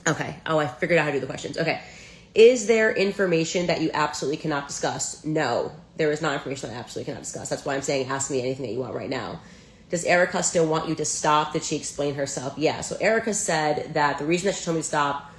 Okay. Oh, I figured out how to do the questions. Okay. Is there information that you absolutely cannot discuss? No, there is not information that I absolutely cannot discuss. That's why I'm saying ask me anything that you want right now. Does Erika still want you to stop? Did she explain herself? Yeah. So Erika said that the reason that she told me to stop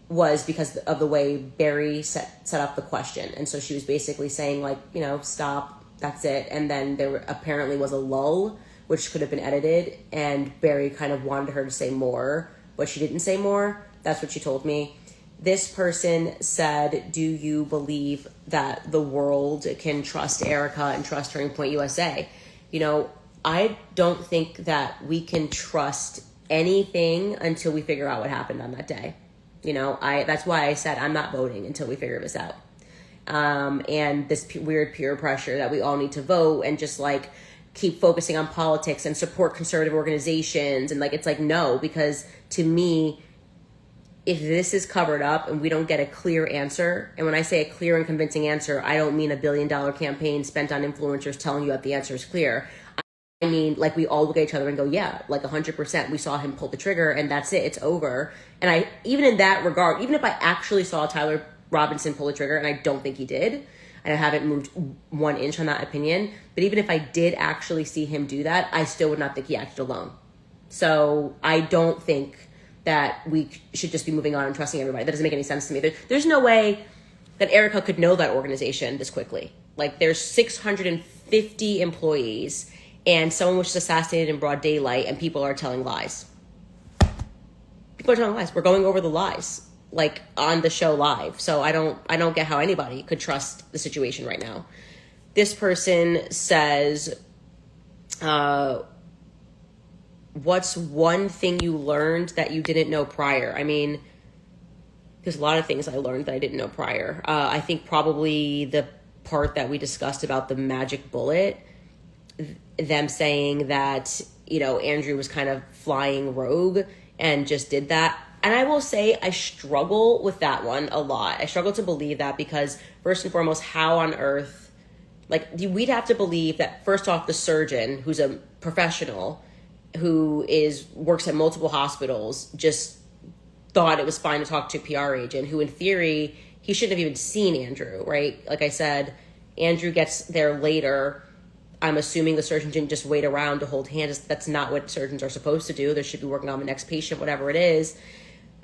was because of the way Barry set up the question. And so she was basically saying, like, you know, stop, that's it. And then there apparently was a lull, which could have been edited. And Barry kind of wanted her to say more, but she didn't say more. That's what she told me. This person said, do you believe that the world can trust Erika and trust Turning Point USA? You know, I don't think that we can trust anything until we figure out what happened on that day. You know, that's why I said I'm not voting until we figure this out. And this weird peer pressure that we all need to vote and just like keep focusing on politics and support conservative organizations. And like, it's like, no, because to me, if this is covered up and we don't get a clear answer, and when I say a clear and convincing answer, I don't mean $1 billion campaign spent on influencers telling you that the answer is clear. I mean, like, we all look at each other and go, yeah, like 100%, we saw him pull the trigger and that's it, it's over. And I, even in that regard, even if I actually saw Tyler Robinson pull the trigger, and I don't think he did, and I haven't moved 1 inch on that opinion, but even if I did actually see him do that, I still would not think he acted alone. So I don't think that we should just be moving on and trusting everybody. That doesn't make any sense to me. There's no way that Erika could know that organization this quickly. Like, there's 650 employees, and someone was just assassinated in broad daylight, and people are telling lies. People are telling lies. We're going over the lies, like, on the show live. So I don't get how anybody could trust the situation right now. This person says, what's one thing you learned that you didn't know prior? I mean, there's a lot of things I learned that I didn't know prior. I think probably the part that we discussed about the magic bullet, them saying that, you know, Andrew was kind of flying rogue and just did that. And I will say I struggle with that one a lot. I struggle to believe that because, first and foremost, how on earth, like, we'd have to believe that, first off, the surgeon, who's a professional, who works at multiple hospitals, just thought it was fine to talk to a PR agent, who in theory, he shouldn't have even seen Andrew, right? Like I said, Andrew gets there later. I'm assuming the surgeon didn't just wait around to hold hands. That's not what surgeons are supposed to do. They should be working on the next patient, whatever it is.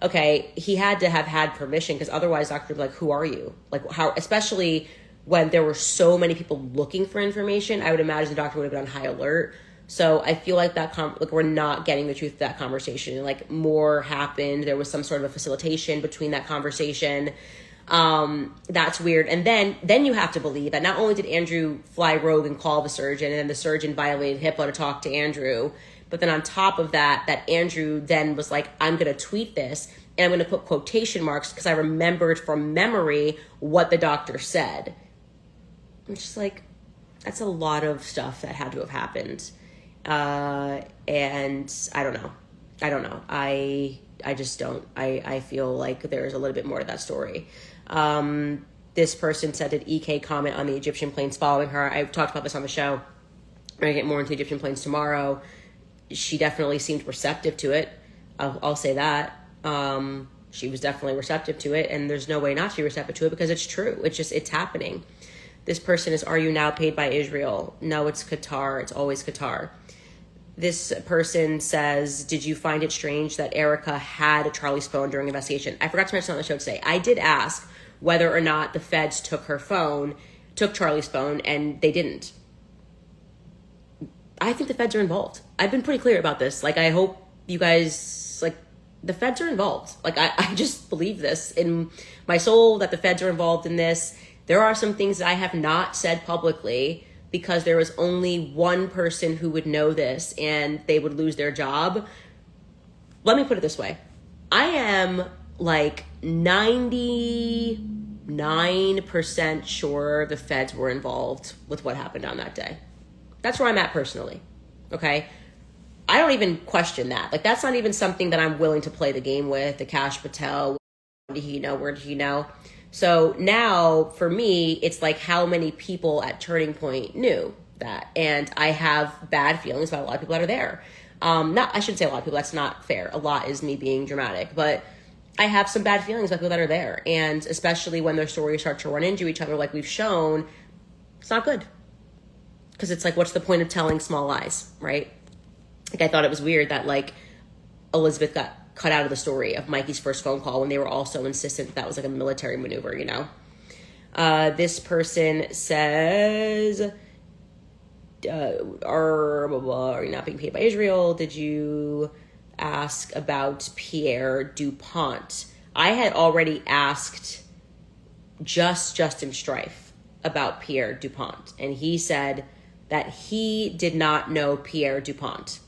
Okay, he had to have had permission, because otherwise doctor would be like, who are you? Like, how, especially when there were so many people looking for information, I would imagine the doctor would have been on high alert. So I feel like that like, we're not getting the truth of that conversation. Like, more happened. There was some sort of a facilitation between that conversation. That's weird. And then you have to believe that not only did Andrew fly rogue and call the surgeon, and then the surgeon violated HIPAA to talk to Andrew, but then on top of that, that Andrew then was like, I'm going to tweet this and I'm going to put quotation marks because I remembered from memory what the doctor said. I'm just like, that's a lot of stuff that had to have happened. And I don't know. I just don't. I feel like there's a little bit more to that story. This person said, did EK comment on the Egyptian planes following her? I've talked about this on the show. We're going to get more into Egyptian planes tomorrow. She definitely seemed receptive to it. I'll say that. She was definitely receptive to it, and there's no way not to be receptive to it because it's true. It's happening. This person is, are you now paid by Israel? No, it's Qatar. It's always Qatar. This person says, did you find it strange that Erika had Charlie's phone during investigation? I forgot to mention on the show today. I did ask whether or not the feds took Charlie's phone, and they didn't. I think the feds are involved. I've been pretty clear about this. Like, I hope you guys, like, the feds are involved. Like, I just believe this in my soul that the feds are involved in this. There are some things that I have not said publicly because there was only one person who would know this and they would lose their job. Let me put it this way. I am like 99% sure the feds were involved with what happened on that day. That's where I'm at personally. Okay. I don't even question that. Like, that's not even something that I'm willing to play the game with. The Cash Patel, when did he know? Where did he know? So now for me, it's like how many people at Turning Point knew that. And I have bad feelings about a lot of people that are there. I shouldn't say a lot of people. That's not fair. A lot is me being dramatic. But I have some bad feelings about people that are there. And especially when their stories start to run into each other, like we've shown, it's not good. Because it's like, what's the point of telling small lies, right? Like, I thought it was weird that, like, Elizabeth got cut out of the story of Mikey's first phone call when they were all so insistent that was like a military maneuver, you know? This person says, are you not being paid by Israel? Did you ask about Pierre Dupont? I had already asked Justin Strife about Pierre Dupont, and he said that he did not know Pierre Dupont.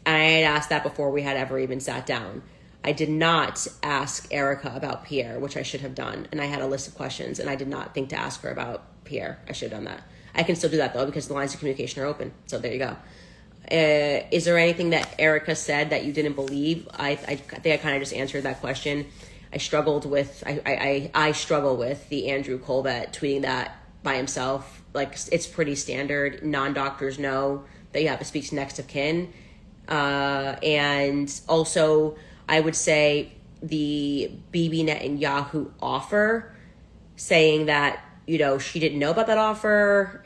And I had asked that before we had ever even sat down. I did not ask Erika about Pierre, which I should have done. And I had a list of questions, and I did not think to ask her about Pierre. I should have done that. I can still do that, though, because the lines of communication are open. So there you go. Is there anything that Erika said that you didn't believe? I think I kind of just answered that question. I struggled with, I struggle with the Andrew Colbert tweeting that by himself. Like, it's pretty standard. Non-doctors know that you have to speak to next of kin. And also, I would say the Bibi Netanyahu offer, saying that, you know, she didn't know about that offer.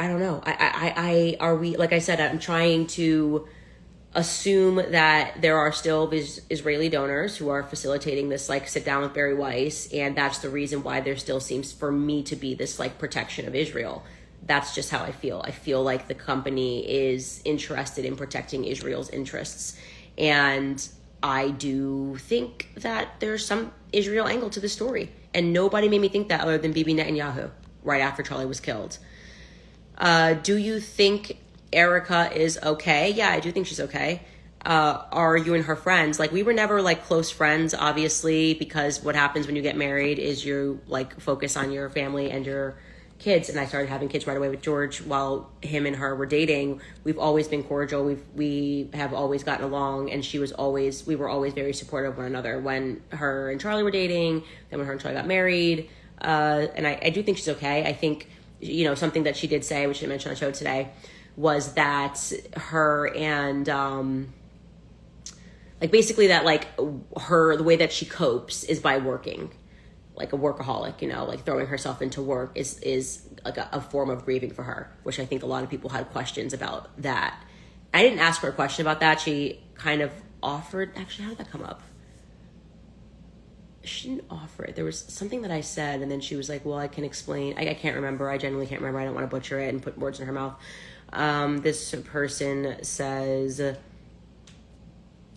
I don't know. Are we, like I said, I'm trying to assume that there are still these Israeli donors who are facilitating this, like, sit down with Barry Weiss. And that's the reason why there still seems for me to be this, like, protection of Israel. That's just how I feel. I feel like the company is interested in protecting Israel's interests. And I do think that there's some Israel angle to the story. And nobody made me think that other than Bibi Netanyahu right after Charlie was killed. Do you think Erika is okay? Yeah, I do think she's okay. Are you and her friends? Like, we were never, like, close friends, obviously, because what happens when you get married is you, like, focus on your family and your kids. And I started having kids right away with George while him and her were dating. We've always been cordial. We have always gotten along, and we were always very supportive of one another when her and Charlie were dating, then when her and Charlie got married. And I do think she's okay. I think, you know, something that she did say, which I mentioned on the show today, was that her and, like, basically that, like, the way that she copes is by working. Like a workaholic, you know, like throwing herself into work is like a form of grieving for her, which I think a lot of people had questions about that. I didn't ask her a question about that. She kind of offered, actually, how did that come up? She didn't offer it. There was something that I said, and then she was like, well, I can explain. I can't remember. I genuinely can't remember. I don't want to butcher it and put words in her mouth. This person says, let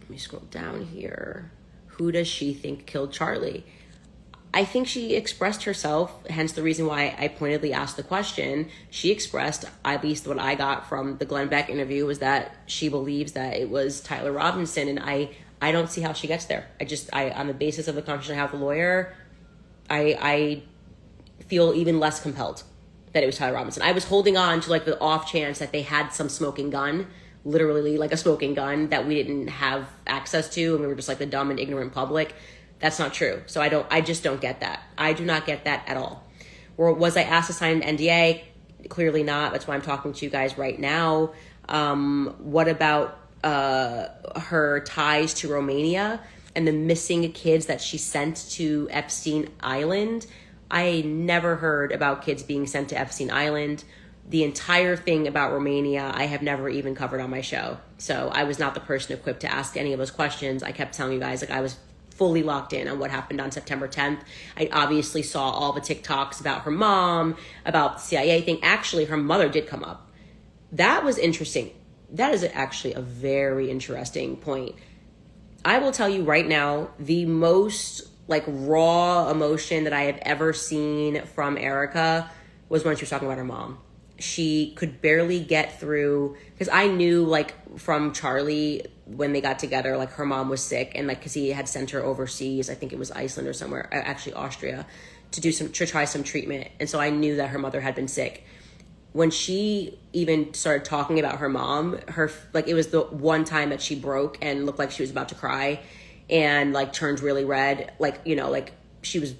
me scroll down here. Who does she think killed Charlie? I think she expressed herself, hence the reason why I pointedly asked the question. She expressed, at least what I got from the Glenn Beck interview, was that she believes that it was Tyler Robinson, and I don't see how she gets there. On the basis of the conversation I have with the lawyer, I feel even less compelled that it was Tyler Robinson. I was holding on to, like, the off chance that they had some smoking gun, literally like a smoking gun that we didn't have access to, and we were just like the dumb and ignorant public. That's not true. So I just don't get that. I do not get that at all. Or was I asked to sign an NDA? Clearly not. That's why I'm talking to you guys right now. What about her ties to Romania and the missing kids that she sent to Epstein Island? I never heard about kids being sent to Epstein Island. The entire thing about Romania, I have never even covered on my show. So I was not the person equipped to ask any of those questions. I kept telling you guys, like, I was fully locked in on what happened on September 10th. I obviously saw all the TikToks about her mom, about the CIA thing. Actually, her mother did come up. That was interesting. That is actually a very interesting point. I will tell you right now, the most, like, raw emotion that I have ever seen from Erika was when she was talking about her mom. She could barely get through, because I knew, like, from Charlie when they got together, like, her mom was sick, and, like, because he had sent her overseas, I think it was Iceland or somewhere, actually Austria, to try some treatment. And so I knew that her mother had been sick. When she even started talking about her mom, it was the one time that she broke and looked like she was about to cry, and, like, turned really red, like, you know, like, she was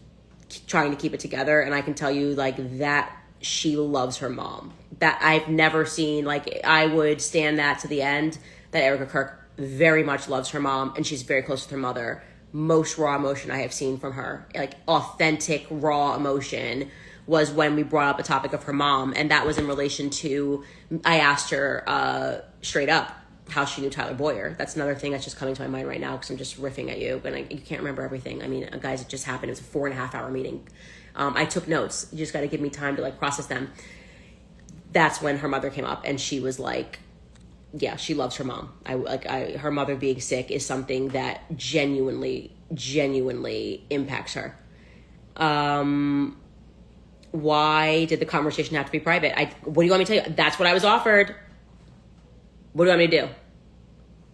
trying to keep it together. And I can tell you, like, that she loves her mom. That I've never seen. Like, I would stand that to the end, that Erika Kirk very much loves her mom, and she's very close with her mother. Most raw emotion I have seen from her, like authentic raw emotion, was when we brought up the topic of her mom, and that was in relation to, I asked her straight up how she knew Tyler Boyer. That's another thing that's just coming to my mind right now because I'm just riffing at you, but you can't remember everything. I mean, guys, it just happened. It was a 4.5 hour meeting. I took notes. You just got to give me time to like process them. That's when her mother came up, and she was like, yeah, she loves her mom. Her mother being sick is something that genuinely impacts her. Why did the conversation have to be private? What do you want me to tell you? That's what I was offered. What do you want me to do?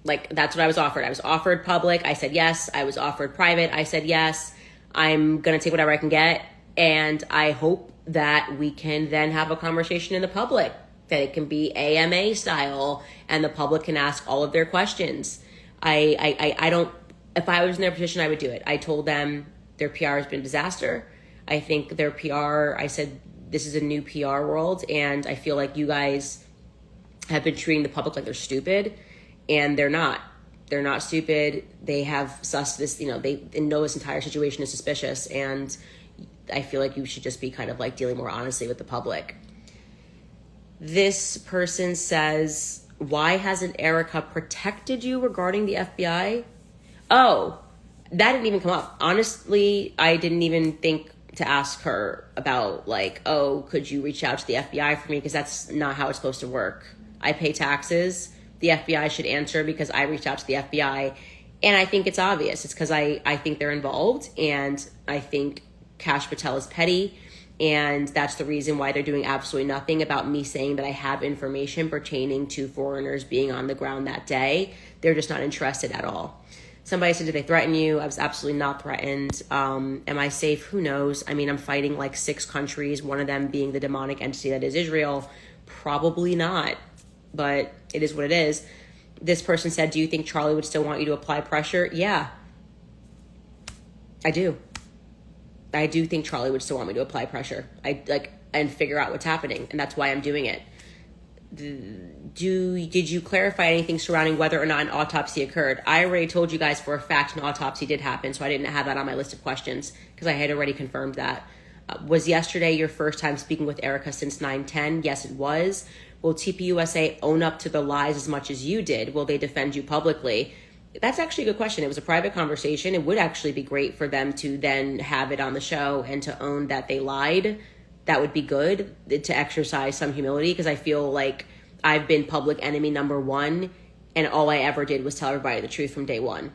Like, that's what I was offered. I was offered public. I said yes. I was offered private. I said yes. I'm going to take whatever I can get. And I hope that we can then have a conversation in the public, that it can be AMA style and the public can ask all of their questions. I don't, if I was in their position, I would do it. I told them their PR has been a disaster. I think their PR, I said, this is a new PR world, and I feel like you guys have been treating the public like they're stupid, and they're not. They're not stupid. They have sussed this, they know this entire situation is suspicious, and I feel like you should just be kind of like dealing more honestly with the public. This person says, why hasn't Erika protected you regarding the FBI? Oh, that didn't even come up. Honestly, I didn't even think to ask her about like, oh, could you reach out to the FBI for me? Because that's not how it's supposed to work. I pay taxes. The FBI should answer because I reached out to the FBI. And I think it's obvious. It's because I think they're involved, and I think Kash Patel is petty. And that's the reason why they're doing absolutely nothing about me saying that I have information pertaining to foreigners being on the ground that day. They're just not interested at all. Somebody said, did they threaten you? I was absolutely not threatened. Am I safe? Who knows? I mean, I'm fighting like 6 countries, one of them being the demonic entity that is Israel. Probably not, but it is what it is. This person said, do you think Charlie would still want you to apply pressure? Yeah, I do. I do think Charlie would still want me to apply pressure. And figure out what's happening, and that's why I'm doing it. Did you clarify anything surrounding whether or not an autopsy occurred? I already told you guys for a fact an autopsy did happen, so I didn't have that on my list of questions because I had already confirmed that. Was yesterday your first time speaking with Erika since 9/10? Yes, it was. Will TPUSA own up to the lies as much as you did? Will they defend you publicly? That's actually a good question. It was a private conversation. It would actually be great for them to then have it on the show and to own that they lied. That would be good, to exercise some humility, because I feel like I've been public enemy number 1, and all I ever did was tell everybody the truth from day one.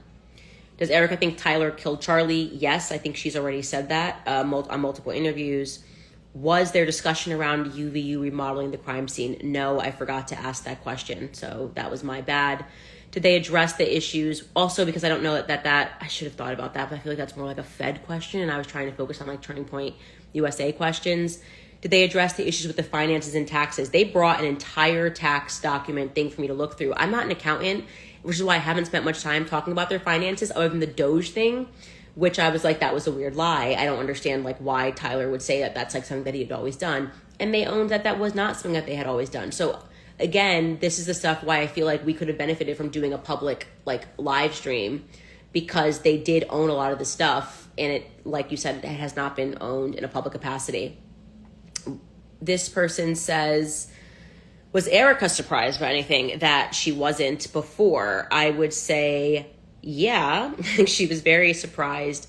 Does Erika think Tyler killed Charlie? Yes, I think she's already said that on multiple interviews. Was there discussion around UVU remodeling the crime scene? No, I forgot to ask that question, so that was my bad. Did they address the issues? Also, because I don't know that I should have thought about that, but I feel like that's more like a Fed question, and I was trying to focus on like Turning Point USA questions. Did they address the issues with the finances and taxes? They brought an entire tax document thing for me to look through. I'm not an accountant, which is why I haven't spent much time talking about their finances other than the Doge thing, which I was like, that was a weird lie. I don't understand like why Tyler would say that that's like something that he had always done. And they owned that that was not something that they had always done. So again, this is the stuff why I feel like we could have benefited from doing a public like live stream, because they did own a lot of the stuff, and it, like you said, it has not been owned in a public capacity. This person says, was Erika surprised by anything that she wasn't before? I would say, yeah, she was very surprised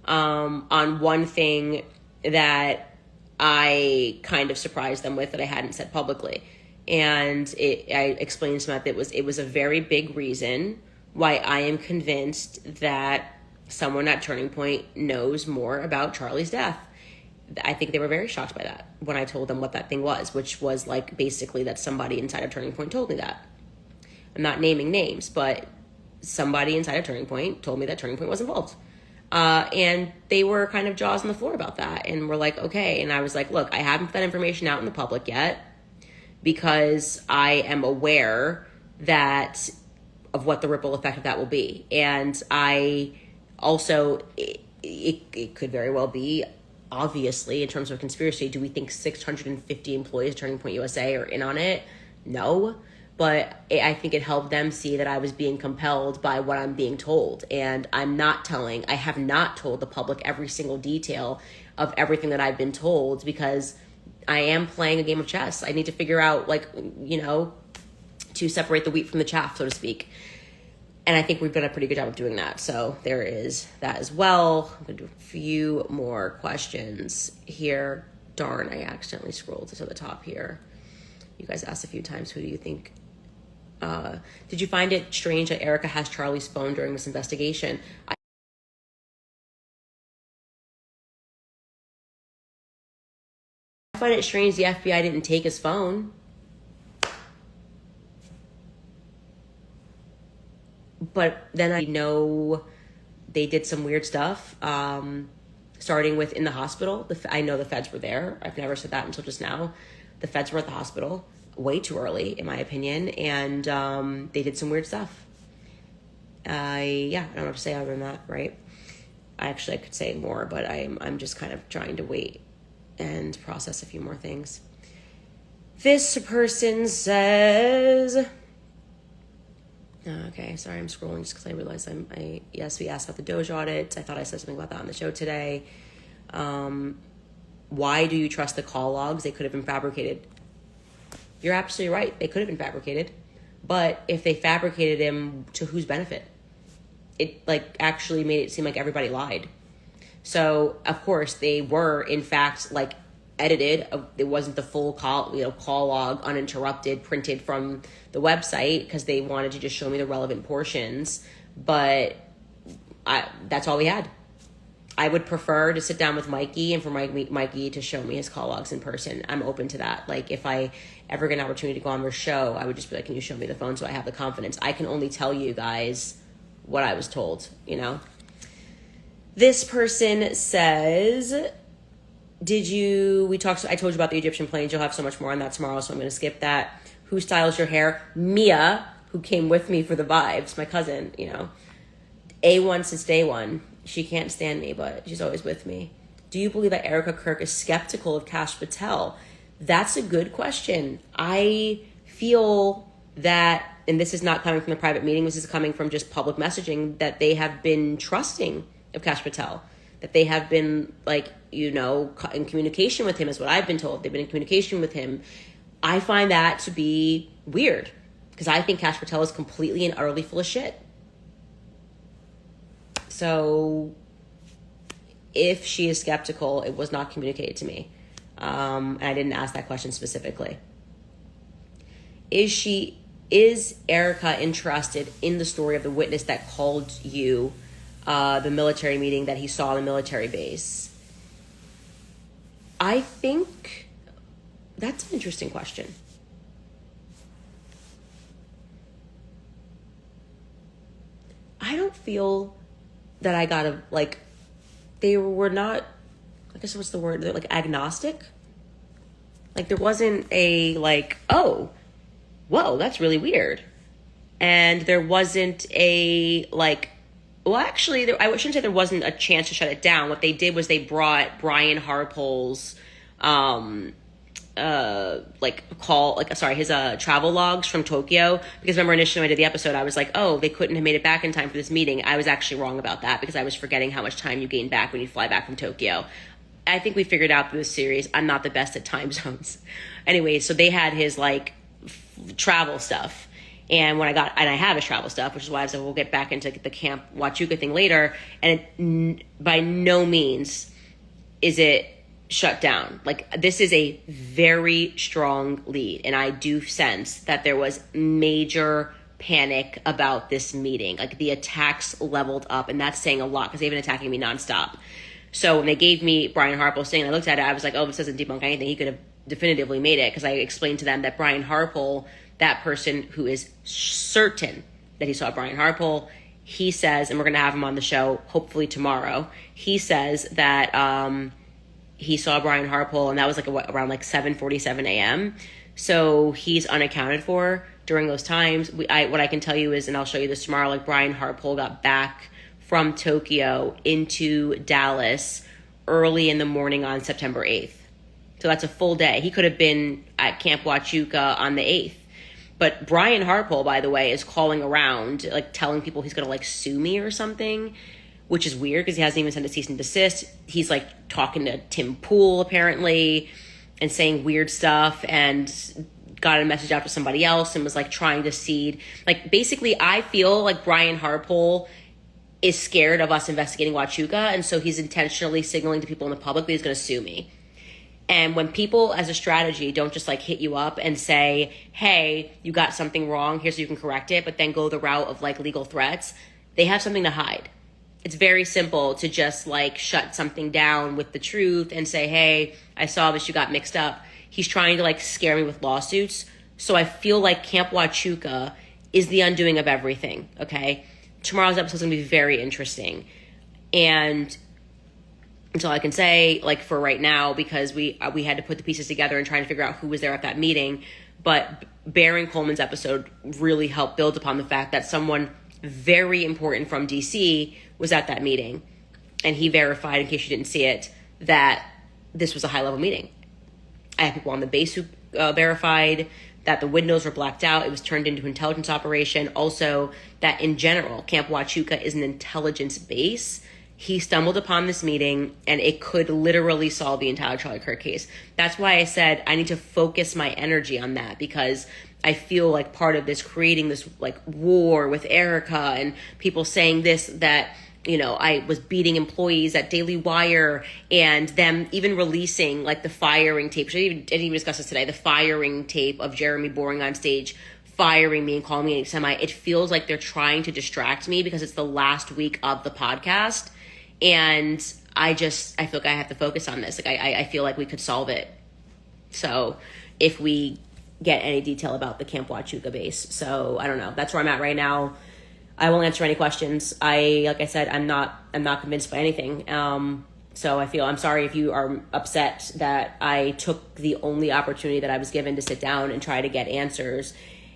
on one thing that I kind of surprised them with that I hadn't said publicly. And I explained to them that it was a very big reason why I am convinced that someone at Turning Point knows more about Charlie's death. I think they were very shocked by that when I told them what that thing was, which was like basically that somebody inside of Turning Point told me that. I'm not naming names, but somebody inside of Turning Point told me that Turning Point was involved. And they were kind of jaws on the floor about that, and were like, okay. And I was like, look, I haven't put that information out in the public yet because I am aware of what the ripple effect of that will be. And I also, it could very well be, obviously, in terms of conspiracy, do we think 650 employees at Turning Point USA are in on it? No. but I think it helped them see that I was being compelled by what I'm being told. And I have not told the public every single detail of everything that I've been told, because I am playing a game of chess. I need to figure out, to separate the wheat from the chaff, so to speak. And I think we've done a pretty good job of doing that. So there is that as well. I'm going to do a few more questions here. Darn, I accidentally scrolled to the top here. You guys asked a few times, who do you think? Did you find it strange that Erika has Charlie's phone during this investigation? I find it strange the FBI didn't take his phone. But then I know they did some weird stuff, starting with in the hospital. I know the feds were there. I've never said that until just now. The feds were at the hospital way too early, in my opinion, and they did some weird stuff. I don't know what to say other than that, right? I could say more, but I'm just kind of trying to wait and process a few more things. This person says... Okay, sorry, I'm scrolling just because I realized we asked about the Doge audit. I thought I said something about that on the show today. Why do you trust the call logs? They could have been fabricated. You're absolutely right. They could have been fabricated. But if they fabricated them, to whose benefit? It actually made it seem like everybody lied. So, of course, they were, in fact, edited. It wasn't the full call log, uninterrupted, printed from the website, because they wanted to just show me the relevant portions. But that's all we had. I would prefer to sit down with Mikey and for Mikey to show me his call logs in person. I'm open to that. If I ever get an opportunity to go on their show, I would just be like, can you show me the phone so I have the confidence? I can only tell you guys what I was told, This person says... I told you about the Egyptian planes. You'll have so much more on that tomorrow, so I'm going to skip that. Who styles your hair? Mia, who came with me for the vibes, my cousin, A1 since day one. She can't stand me, but she's always with me. Do you believe that Erika Kirk is skeptical of Kash Patel? That's a good question. I feel that, and this is not coming from the private meeting, this is coming from just public messaging, that they have been trusting of Kash Patel. That they have been, in communication with him, is what I've been told. They've been in communication with him. I find that to be weird, because I think Kash Patel is completely and utterly full of shit. So, if she is skeptical, it was not communicated to me. And I didn't ask that question specifically. Is Erika interested in the story of the witness that called you the military meeting that he saw in the military base? I think that's an interesting question. I don't feel that I got they were not, I guess what's the word? They're agnostic. There wasn't a oh, whoa, that's really weird. And there wasn't a well, actually, I shouldn't say there wasn't a chance to shut it down. What they did was they brought Brian Harpole's, his travel logs from Tokyo. Because remember, initially when I did the episode, I was like, oh, they couldn't have made it back in time for this meeting. I was actually wrong about that, because I was forgetting how much time you gain back when you fly back from Tokyo. I think we figured out through this series, I'm not the best at time zones. Anyway, so they had his travel stuff. And I have his travel stuff, which is why I said we'll get back into the Camp Huachuca thing later. And by no means is it shut down. This is a very strong lead. And I do sense that there was major panic about this meeting. The attacks leveled up. And that's saying a lot, because they've been attacking me nonstop. So when they gave me Brian Harpole's thing, I looked at it, I was like, oh, this doesn't debunk anything. He could have definitively made it, because I explained to them that Brian Harpole, that person who is certain that he saw Brian Harpole, he says, and we're going to have him on the show hopefully tomorrow, he says that he saw Brian Harpole, and that was around 7:47 a.m. So he's unaccounted for during those times. What I can tell you is, and I'll show you this tomorrow, Brian Harpole got back from Tokyo into Dallas early in the morning on September 8th. So that's a full day. He could have been at Camp Huachuca on the 8th. But Brian Harpole, by the way, is calling around, like telling people he's going to like sue me or something, which is weird because he hasn't even sent a cease and desist. He's like talking to Tim Pool apparently and saying weird stuff, and got a message out to somebody else and was like trying to seed. Like basically I feel like Brian Harpole is scared of us investigating Huachuca, and so he's intentionally signaling to people in the public that he's going to sue me. And when people as a strategy don't just like hit you up and say, hey, you got something wrong, here's so you can correct it, but then go the route of like legal threats, they have something to hide. It's very simple to just like shut something down with the truth and say, hey, I saw this, you got mixed up. He's trying to like scare me with lawsuits. So I feel like Camp Huachuca is the undoing of everything, okay? Tomorrow's episode is going to be very interesting. And that's all I can say, like, for right now, because we had to put the pieces together and trying to figure out who was there at that meeting. But Baron Coleman's episode really helped build upon the fact that someone very important from DC was at that meeting. And he verified, in case you didn't see it, that this was a high-level meeting. I had people on the base who verified that the windows were blacked out. It was turned into an intelligence operation. Also, that in general, Camp Huachuca is an intelligence base. He stumbled upon this meeting, and it could literally solve the entire Charlie Kirk case. That's why I said I need to focus my energy on that, because I feel like part of this creating this like war with Erika and people saying this, that, you know, I was beating employees at Daily Wire, and them even releasing like the firing tape. I didn't even discuss this today. The firing tape of Jeremy Boring on stage, firing me and calling me anti-Semite. It feels like they're trying to distract me because it's the last week of the podcast. And I feel like I have to focus on this. Like I feel like we could solve it. So if we get any detail about the Camp Huachuca base. So I don't know. That's where I'm at right now. I won't answer any questions. Like I said, I'm not convinced by anything. So I'm sorry if you are upset that I took the only opportunity that I was given to sit down and try to get answers,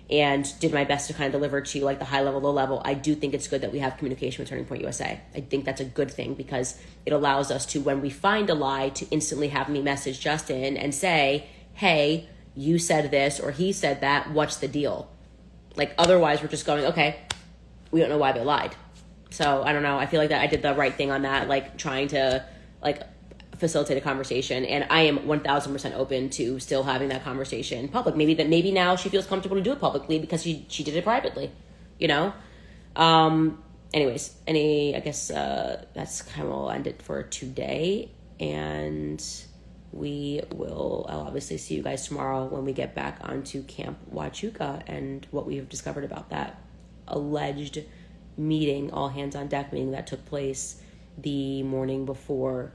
and did my best to kind of deliver to like the high level, low level. I do think it's good that we have communication with Turning Point USA. I think that's a good thing, because it allows us to, when we find a lie, to instantly have me message Justin and say, hey, you said this or he said that, what's the deal? Like otherwise we're just going, okay, we don't know why they lied. So I don't know. I feel like that I did the right thing on that, like trying to like facilitate a conversation, and I am 1000% open to still having that conversation in public. Maybe now she feels comfortable to do it publicly because she did it privately, you know. Anyways, I guess that's kind of what I'll end it for today, and I'll obviously see you guys tomorrow when we get back onto Camp Huachuca and what we have discovered about that alleged meeting, all hands on deck meeting that took place the morning before